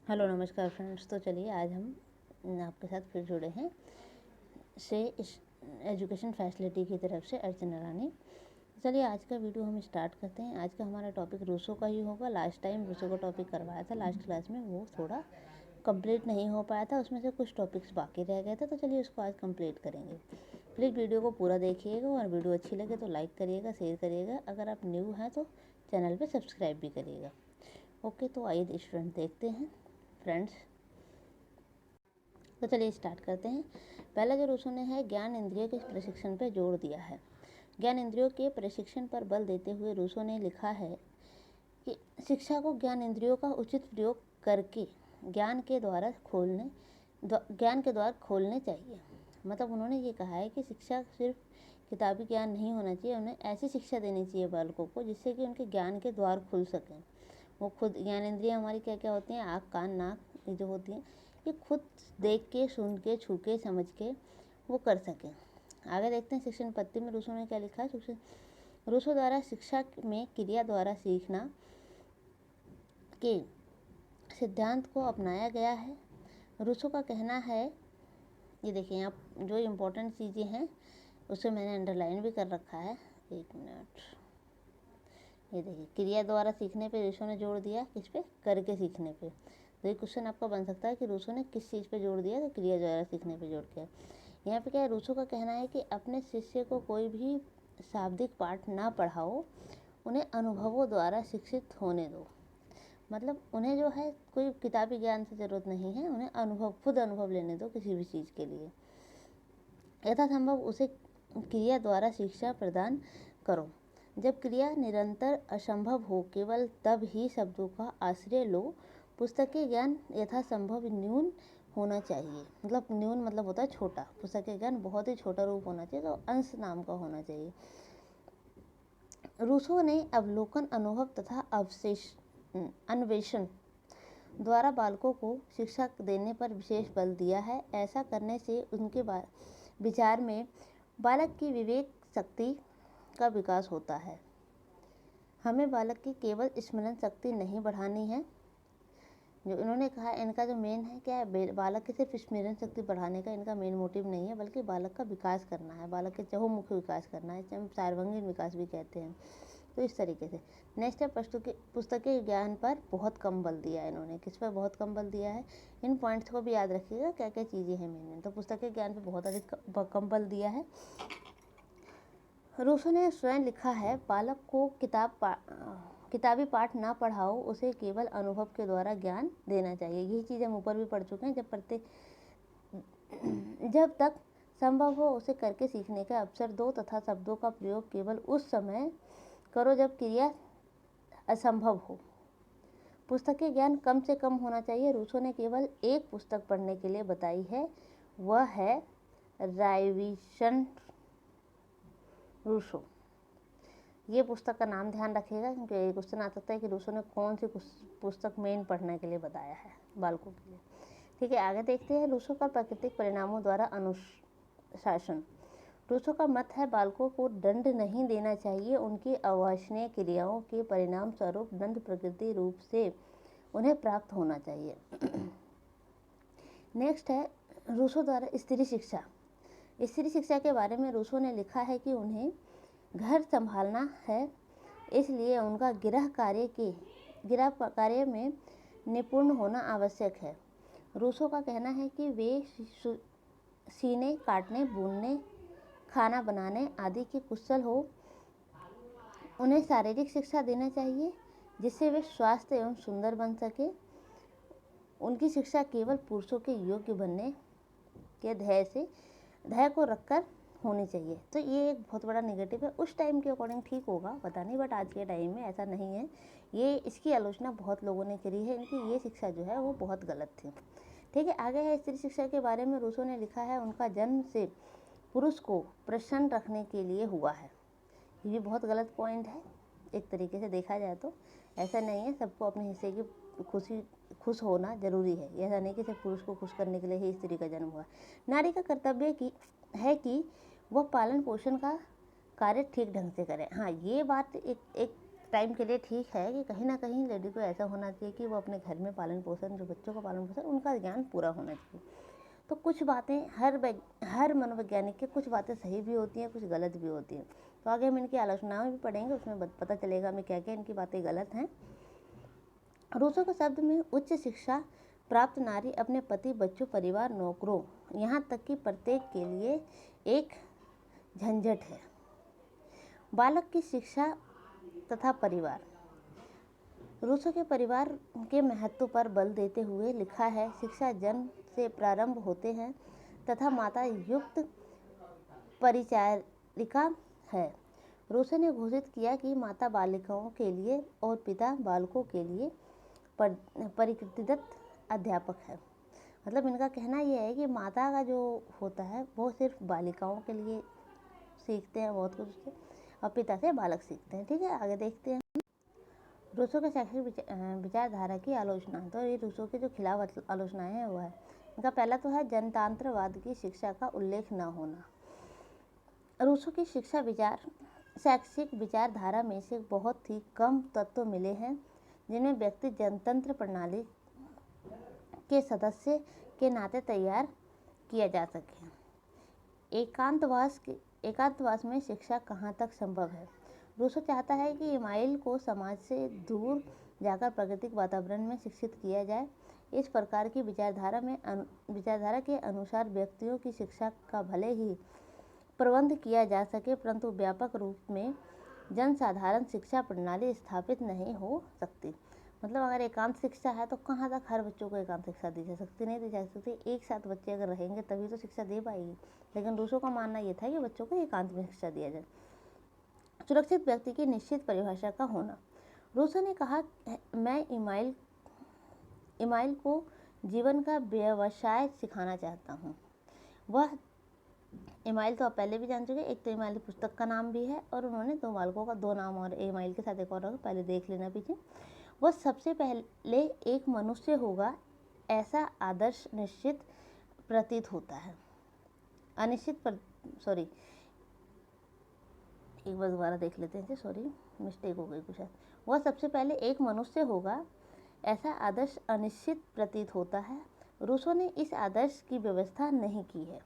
Hello नमस्कार friends. तो चलिए आज हम आपके साथ फिर जुड़े हैं से इस एजुकेशन फैसिलिटी की तरफ से अर्चना रानी। चलिए आज का वीडियो हम स्टार्ट करते हैं। आज का हमारा टॉपिक रूसो का ही होगा। लास्ट टाइम रूसो का टॉपिक करवाया था लास्ट क्लास में, वो थोड़ा कंप्लीट नहीं हो पाया था, उसमें से कुछ टॉपिक्स बाकी रह गए थे, तो चलिए उसको आज कंप्लीट करेंगे। प्लीज़ वीडियो को पूरा देखिएगा और वीडियो अच्छी लगे तो लाइक करिएगा, शेयर करिएगा। अगर आप न्यू हैं तो चैनल पर सब्सक्राइब भी करिएगा। ओके, तो आइए स्टूडेंट देखते हैं फ्रेंड्स। तो चलिए स्टार्ट करते हैं। पहला जो रूसो ने है, ज्ञान इंद्रियों के प्रशिक्षण पर जोर दिया है। ज्ञान इंद्रियों के प्रशिक्षण पर बल देते हुए रूसो ने लिखा है कि शिक्षा को ज्ञान इंद्रियों का उचित प्रयोग करके ज्ञान के द्वार खोलने चाहिए। मतलब उन्होंने ये कहा है कि शिक्षा सिर्फ किताबी ज्ञान नहीं होना चाहिए, उन्हें ऐसी शिक्षा देनी चाहिए बालकों को जिससे कि उनके ज्ञान के द्वार खुल सकें। वो खुद ज्ञानेंद्रियाँ हमारी क्या क्या होती हैं, आँख कान नाक, ये जो होती हैं, ये खुद देख के सुन के छू के समझ के वो कर सकें। आगे देखते हैं शिक्षण पद्धति में रूसो ने क्या लिखा है। रूसो द्वारा शिक्षा में क्रिया द्वारा सीखना के सिद्धांत को अपनाया गया है। रूसो का कहना है, ये देखिए यहाँ जो इम्पोर्टेंट चीज़ें हैं उसे मैंने अंडरलाइन भी कर रखा है। एक मिनट, ये देखिए, क्रिया द्वारा सीखने पे रूसो ने जोड़ दिया, किस पे, करके सीखने पे। तो ये क्वेश्चन आपका बन सकता है कि रूसो ने किस चीज़ पे जोड़ दिया, तो क्रिया द्वारा सीखने पे जोड़ दिया। यहाँ पे क्या है, रूसो का कहना है कि अपने शिष्य को कोई भी शाब्दिक पाठ ना पढ़ाओ, उन्हें अनुभवों द्वारा शिक्षित होने दो। मतलब उन्हें जो है कोई किताबी ज्ञान से ज़रूरत नहीं है, उन्हें खुद अनुभव लेने दो किसी भी चीज़ के लिए। यथासंभव उसे क्रिया द्वारा शिक्षा प्रदान करो। जब क्रिया निरंतर असंभव हो, केवल तब ही शब्दों का आश्रय लो। पुस्तकीय ज्ञान यथासंभव न्यून होना चाहिए। मतलब न्यून मतलब होता है छोटा। पुस्तकीय ज्ञान बहुत ही छोटा रूप होना चाहिए, तो अंश नाम का होना चाहिए। रूसो ने अवलोकन, अनुभव तथा अन्वेषण द्वारा बालकों को शिक्षा देने पर विशेष बल दिया है। ऐसा करने से उनके विचार में बालक की विवेक शक्ति का विकास होता है। हमें बालक की केवल स्मरण शक्ति नहीं बढ़ानी है, जो इन्होंने कहा इनका जो मेन है क्या है, बालक की सिर्फ स्मरण शक्ति बढ़ाने का इनका मेन मोटिव नहीं है, बल्कि बालक का विकास करना है, बालक के चहुमुखी विकास करना है, जिसे हम सर्वांगीण विकास भी कहते हैं। तो इस तरीके से नेक्स्ट है, पुस्तकीय ज्ञान पर बहुत कम बल दिया है इन्होंने। किस पर बहुत कम बल दिया है, इन पॉइंट्स को भी याद रखिएगा, क्या क्या चीज़ें हैं मेन। तो पुस्तकीय ज्ञान पर बहुत अधिक कम बल दिया है। रूसो ने स्वयं लिखा है, बालक को किताबी पाठ ना पढ़ाओ, उसे केवल अनुभव के द्वारा ज्ञान देना चाहिए। यही चीज़ हम ऊपर भी पढ़ चुके हैं। जब तक संभव हो उसे करके सीखने का अवसर दो तथा शब्दों का प्रयोग केवल उस समय करो जब क्रिया असंभव हो। पुस्तकीय ज्ञान कम से कम होना चाहिए। रूसो ने केवल एक पुस्तक पढ़ने के लिए बताई है, वह है राइविशन रूसो। ये पुस्तक का नाम ध्यान रखिएगा, क्योंकि ये क्वेश्चन आ सकता है कि रूसो ने कौन सी पुस्तक मेन पढ़ने के लिए बताया है बालकों के लिए। ठीक है, आगे देखते हैं। रूसो का प्राकृतिक परिणामों द्वारा अनुशासन। रूसो का मत है, बालकों को दंड नहीं देना चाहिए, उनकी अवांछनीय क्रियाओं के परिणाम स्वरूप दंड प्रकृति रूप से उन्हें प्राप्त होना चाहिए। नेक्स्ट है रूसो द्वारा स्त्री शिक्षा। स्त्री शिक्षा के बारे में रूसो ने लिखा है कि उन्हें घर संभालना है, इसलिए उनका गृह कार्य में निपुण होना आवश्यक है। रूसो का कहना है कि वे सीने काटने, बुनने, खाना बनाने आदि के कुशल हो। उन्हें शारीरिक शिक्षा देना चाहिए जिससे वे स्वस्थ एवं सुंदर बन सके। उनकी शिक्षा केवल पुरुषों के योग्य बनने के ध्येय को रखकर होनी चाहिए। तो ये एक बहुत बड़ा नेगेटिव है। उस टाइम के अकॉर्डिंग ठीक होगा, पता नहीं, बट आज के टाइम में ऐसा नहीं है। ये इसकी आलोचना बहुत लोगों ने करी है, इनकी ये शिक्षा जो है वो बहुत गलत थी। ठीक है, आगे है स्त्री शिक्षा के बारे में रूसो ने लिखा है, उनका जन्म से पुरुष को प्रसन्न रखने के लिए हुआ है। ये भी बहुत गलत पॉइंट है एक तरीके से देखा जाए तो। ऐसा नहीं है, सबको अपने हिस्से की खुश होना जरूरी है। ऐसा नहीं कि सिर्फ पुरुष को खुश करने के लिए ही स्त्री का जन्म हुआ। नारी का कर्तव्य है कि वह पालन पोषण का कार्य ठीक ढंग से करे। हाँ, ये बात एक टाइम के लिए ठीक है कि कहीं ना कहीं लेडी को ऐसा होना चाहिए कि वो अपने घर में पालन पोषण, जो बच्चों का पालन पोषण, उनका ज्ञान पूरा होना चाहिए। तो कुछ बातें हर मनोवैज्ञानिक के कुछ बातें सही भी होती हैं, कुछ गलत भी होती हैं। तो आगे हम इनकी आलोचनाएं भी पढ़ेंगे, उसमें पता चलेगा हमें क्या क्या इनकी बातें गलत हैं। रूसो के शब्द में उच्च शिक्षा प्राप्त नारी अपने पति, बच्चों, परिवार, नौकरों, यहाँ तक कि प्रत्येक के लिए एक झंझट है। बालक की शिक्षा तथा परिवार। रूसो के परिवार के महत्व पर बल देते हुए लिखा है, शिक्षा जन्म से प्रारंभ होते हैं तथा माता युक्त परिचारिका है। रूसो ने घोषित किया कि माता बालिकाओं के लिए और पिता बालकों के लिए परिकृतिदत्त अध्यापक है। मतलब इनका कहना यह है कि माता का जो होता है वो सिर्फ बालिकाओं के लिए सीखते हैं बहुत कुछ उससे, और पिता से बालक सीखते हैं। ठीक है, आगे देखते हैं रूसो के शैक्षिक विचारधारा की आलोचना। तो ये रूसो के जो खिलाफ आलोचनाएं हैं वो है, इनका पहला तो है जनतांत्रवाद की शिक्षा का उल्लेख न होना। रूसो की शैक्षिक विचारधारा में से बहुत ही कम तत्व मिले हैं जिनमें व्यक्ति जनतंत्र प्रणाली के सदस्य के नाते तैयार किया जा सके। एकांतवास में शिक्षा कहाँ तक संभव है। रूसो चाहता है कि इमाइल को समाज से दूर जाकर प्राकृतिक वातावरण में शिक्षित किया जाए। इस प्रकार की विचारधारा के अनुसार व्यक्तियों की शिक्षा का भले ही प्रबंध किया जा सके, परंतु व्यापक रूप में जनसाधारण शिक्षा प्रणाली स्थापित नहीं हो सकती। मतलब अगर एकांत शिक्षा है तो कहाँ तक हर बच्चों को एकांत शिक्षा दी जा सकती, नहीं दी जा सकती। एक साथ बच्चे अगर रहेंगे तभी तो शिक्षा दे पाएगी। लेकिन रूसो का मानना ये था कि बच्चों को एकांत में शिक्षा दिया जाए। सुरक्षित व्यक्ति की निश्चित परिभाषा का होना। रूसो ने कहा, मैं इमाइल को जीवन का व्यवसाय सिखाना चाहता हूँ। वह इमाइल तो आप पहले भी जान चुके, एक तो इमाइल पुस्तक का नाम भी है और उन्होंने दो बालकों का 2 नाम और इमाइल के साथ एक और पहले देख लेना पीछे। वह सबसे पहले एक मनुष्य होगा, ऐसा आदर्श निश्चित प्रतीत होता है। एक बार दोबारा देख लेते हैं, सॉरी मिस्टेक हो गई कुछ है। वह सबसे पहले एक मनुष्य होगा, ऐसा आदर्श अनिश्चित प्रतीत होता है। रूसो ने इस आदर्श की व्यवस्था नहीं की है।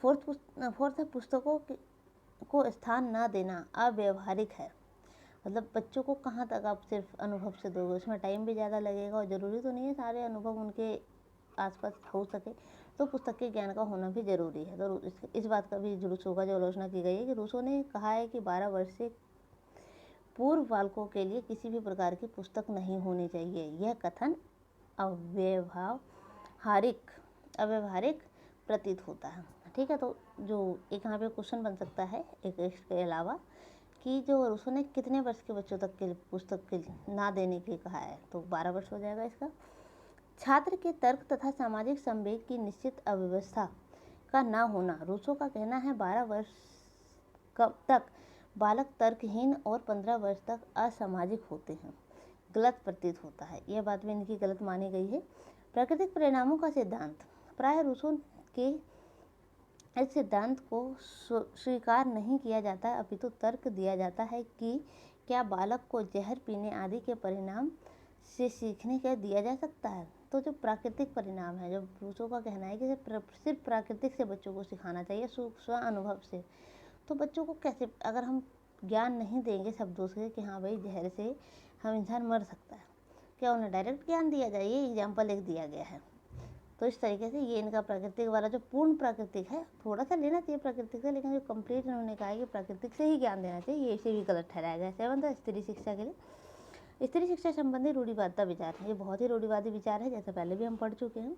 फोर्थ पुस्तकों को स्थान न देना अव्यवहारिक है। मतलब बच्चों को कहाँ तक आप सिर्फ अनुभव से दोगे, उसमें टाइम भी ज़्यादा लगेगा और ज़रूरी तो नहीं है सारे अनुभव उनके आसपास हो सके, तो पुस्तक के ज्ञान का होना भी ज़रूरी है। तो इस बात का भी रूसो का जो आलोचना की गई है कि रूसो ने कहा है कि 12 वर्ष से पूर्व बालकों के लिए किसी भी प्रकार की पुस्तक नहीं होनी चाहिए। यह कथन अव्यवहारिक प्रतीत होता है। ठीक है, तो जो एक यहाँ पे क्वेश्चन बन सकता है एक इसके अलावा कि जो रूसो ने कितने वर्ष के बच्चों तक के पुस्तक के ना देने के लिए कहा है, तो 12 वर्ष हो जाएगा इसका। छात्र के तर्क तथा सामाजिक संवेग की निश्चित अव्यवस्था का ना होना। रूसो का कहना है 12 वर्ष तक बालक तर्कहीन और 15 वर्ष तक असामाजिक होते हैं, गलत प्रतीत होता है। यह बात भी इनकी गलत मानी गई है। प्राकृतिक परिणामों का सिद्धांत। प्राय रूसो के इस सिद्धांत को स्वीकार नहीं किया जाता, अपितु तर्क दिया जाता है कि क्या बालक को जहर पीने आदि के परिणाम से सीखने का दिया जा सकता है। तो जो प्राकृतिक परिणाम है, जो रूसो का कहना है कि सिर्फ प्राकृतिक से बच्चों को सिखाना चाहिए, स्व अनुभव से। तो बच्चों को कैसे, अगर हम ज्ञान नहीं देंगे शब्दों से कि हाँ भाई जहर से हम इंसान मर सकता है, क्या उन्हें डायरेक्ट ज्ञान दिया जाए, ये एग्जाम्पल एक दिया गया है। तो इस तरीके से ये इनका प्राकृतिक वाला जो पूर्ण प्राकृतिक है, थोड़ा सा लेना चाहिए प्राकृतिक से, लेकिन जो कंप्लीट इन्होंने कहा है कि प्राकृतिक से ही ज्ञान देना चाहिए, ये इसे भी गलत ठहराया गया। 7 स्त्री शिक्षा के लिए स्त्री शिक्षा संबंधी रूढ़िवादिता विचार है। ये बहुत ही रूढ़िवादी विचार है, जैसे पहले भी हम पढ़ चुके हैं।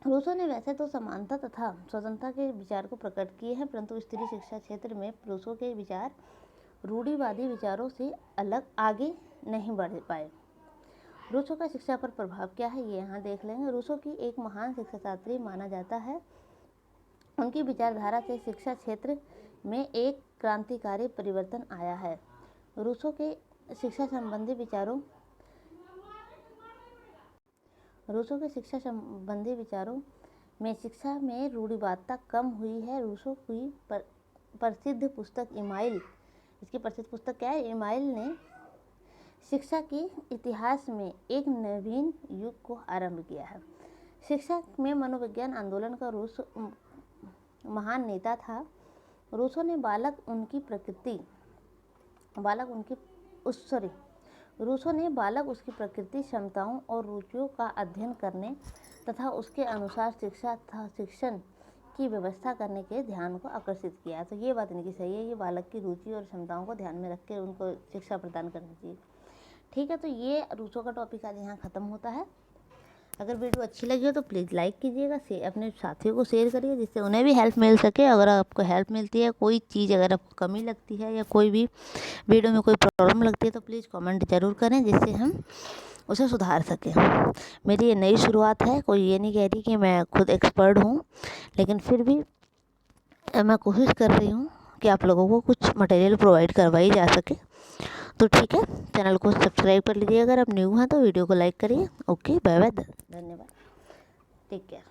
रूसो ने वैसे तो समानता तथा स्वतंत्रता के विचार को प्रकट किए हैं, परंतु स्त्री शिक्षा क्षेत्र में रूसो के विचार रूढ़िवादी विचारों से आगे नहीं बढ़ पाए। रूसो का शिक्षा पर प्रभाव क्या है, ये यहाँ देख लेंगे। रूसो की एक महान शिक्षाशास्त्री माना जाता है। उनकी विचारधारा से शिक्षा क्षेत्र में एक क्रांतिकारी परिवर्तन आया है। रूसो के शिक्षा संबंधी विचारों में शिक्षा में रूढ़िवादिता कम हुई है। रूसो की प्रसिद्ध पुस्तक इमाइल इसकी प्रसिद्ध पुस्तक क्या है? इमाइल ने शिक्षा के इतिहास में एक नवीन युग को आरंभ किया है। शिक्षा में मनोविज्ञान आंदोलन का रूस महान नेता था। रूसो ने बालक उसकी प्रकृति, क्षमताओं और रुचियों का अध्ययन करने तथा उसके अनुसार शिक्षण की व्यवस्था करने के ध्यान को आकर्षित किया। तो ये बात इनकी सही है, ये बालक की रुचि और क्षमताओं को ध्यान में रख के उनको शिक्षा प्रदान करनी चाहिए। ठीक है, तो ये रूसो का टॉपिक आज यहाँ ख़त्म होता है। अगर वीडियो अच्छी लगी हो तो प्लीज़ लाइक कीजिएगा, अपने साथियों को शेयर करिए जिससे उन्हें भी हेल्प मिल सके। अगर आपको हेल्प मिलती है, कोई चीज़ अगर आपको कमी लगती है या कोई भी वीडियो में कोई प्रॉब्लम लगती है तो प्लीज़ कमेंट ज़रूर करें जिससे हम उसे सुधार सकें। मेरी ये नई शुरुआत है, कोई ये नहीं कह रही कि मैं खुद एक्सपर्ट हूँ, लेकिन फिर भी मैं कोशिश कर रही हूँ कि आप लोगों को कुछ मटेरियल प्रोवाइड करवाई जा सके। तो ठीक है, चैनल को सब्सक्राइब कर लीजिए। अगर आप न्यू हैं तो वीडियो को लाइक करिए। ओके, बाय बाय, धन्यवाद, टेक केयर।